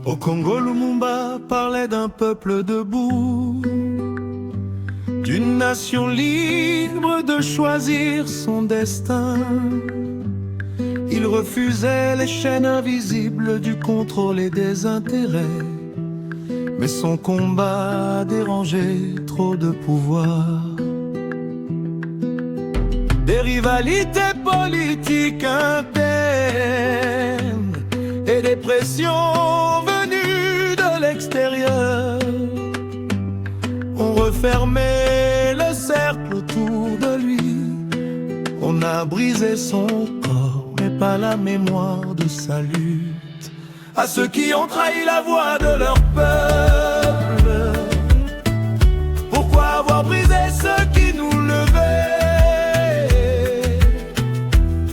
Au Congo, Lumumba parlait d'un peuple debout, d'une nation libre de choisir son destin. Il refusait les chaînes invisibles du contrôle et des intérêts, mais son combat dérangeait trop de pouvoir. Des rivalités politiques internes et des pressions venues de l'extérieur ont refermé le cercle autour de lui. On a brisé son corps, mais pas la mémoire de sa lutte. À ceux qui ont trahi la voix de leur peuple, pourquoi avoir brisé ceux qui nous levaient?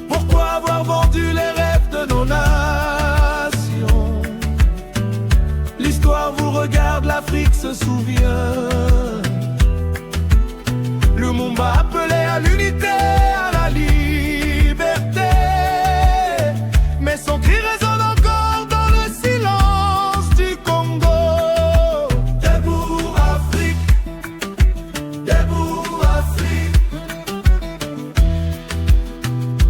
Pourquoi avoir vendu les rêves de nos nations? L'histoire vous regarde, l'Afrique se souvient. Lumumba appelait à l'unité, à la liberté, mais son cri résonne encore dans le silence du Congo. Debout Afrique, debout Afrique.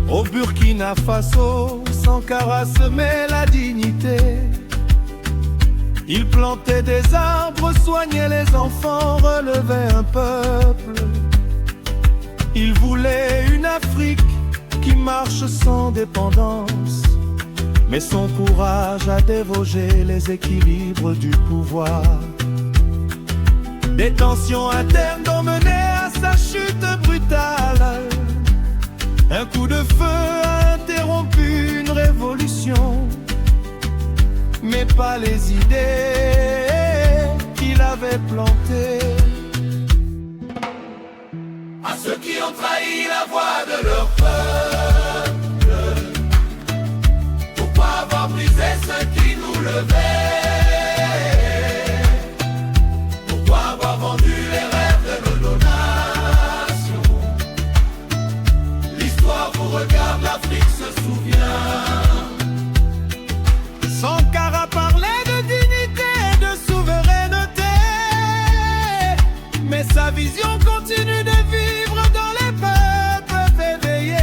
Au Burkina Faso, Sankara semait la dignité. Il plantait des arbres, soignait les enfants, relevait un peuple. Il voulait une Afrique qui marche sans dépendance, mais son courage a dévogé les équilibres du pouvoir. Des tensions internes ont mené à sa chute brutale. Un coup de feu a interrompu une révolution, mais pas les idées qu'il avait plantées. À ceux qui ont trahi la voix de leur peuple, pourquoi avoir brisé ceux qui nous levaient? Pourquoi avoir vendu les rêves de nos nations? L'histoire vous regarde, l'Afrique se souvient. Sankara parlait de dignité et de souveraineté, mais sa vision continue de vivre dans les peuples éveillés.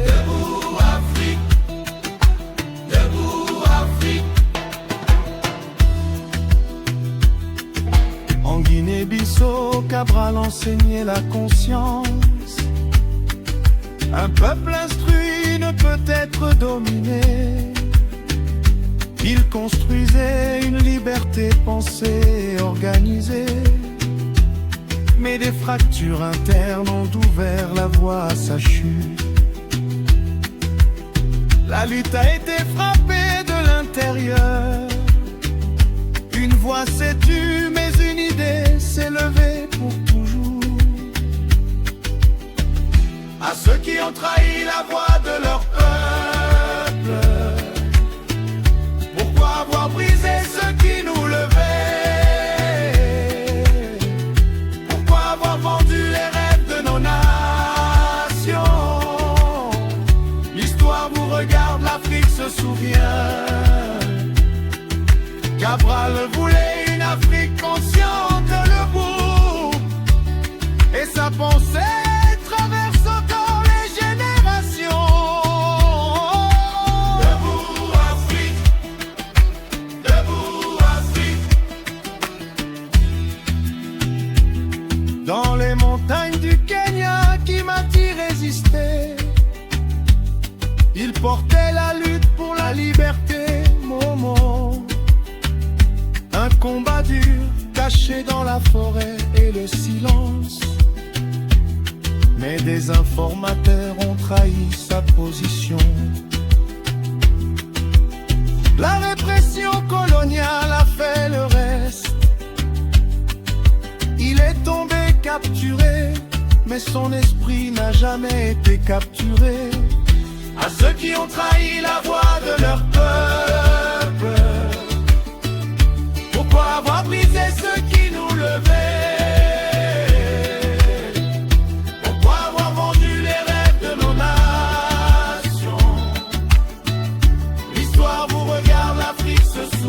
Debout Afrique, debout Afrique. En Guinée-Bissau, Cabral enseignait la conscience. Un peuple instruit ne peut être dominé. Il construisait une liberté pensée et organisée, mais des fractures internes ont ouvert la voie à sa chute. La lutte a été frappée de l'intérieur. Une voix s'est tue, mais une idée s'est levée pour toujours. À ceux qui ont trahi la voix de leur peuple, pourquoi avoir brisé ceux qui nous levaient? Pourquoi avoir vendu les rêves de nos nations? L'histoire vous regarde, l'Afrique se souvient. Cabral voulait une Afrique consciente, debout, et sa pensée traverse encore les générations. Debout Afrique, debout Afrique. Dans les montagnes du Kenya, Kimati résistait. Il portait la lutte pour la liberté, Momo. Un combat dur, caché dans la forêt et le silence. Mais des informateurs ont trahi sa position. La répression coloniale a fait le reste. Il est tombé capturé, mais son esprit n'a jamais été capturé. À ceux qui ont trahi la voix de leur peuple, pourquoi avoir brisé ceux qui nous levaient? Pourquoi avoir vendu les rêves de nos nations? L'histoire vous regarde, l'Afrique se souvient.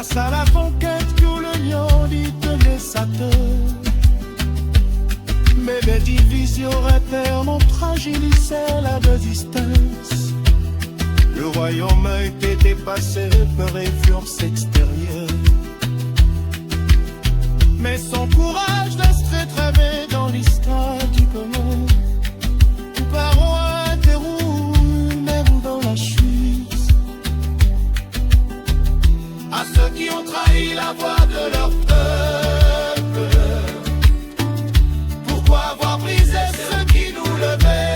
Face à la conquête, tout le lion dit tenez sa tête. Mais des divisions internes fragilissaient la distance. Le royaume a été dépassé par influence extérieure. Mais son courage resterait gravé dans l'histoire du commun. Nous parons à des roues, même dans la chute. À ceux qui ont trahi la voix de leur peuple, pourquoi avoir brisé ceux qui nous levaient?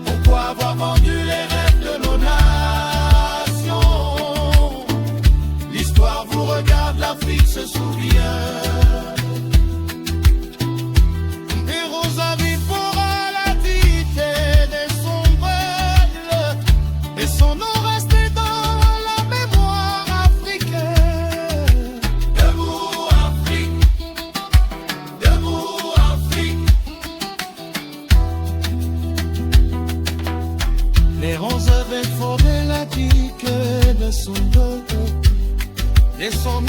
Pourquoi avoir vendu les rêves de nos nations? L'histoire vous regarde, l'Afrique se souvient. Héros arrivent pour la dictée des sombres, et son nom restait dans la mémoire africaine. Debout Afrique, debout Afrique. Les ronds avaient fondé la digue de son peuple, et son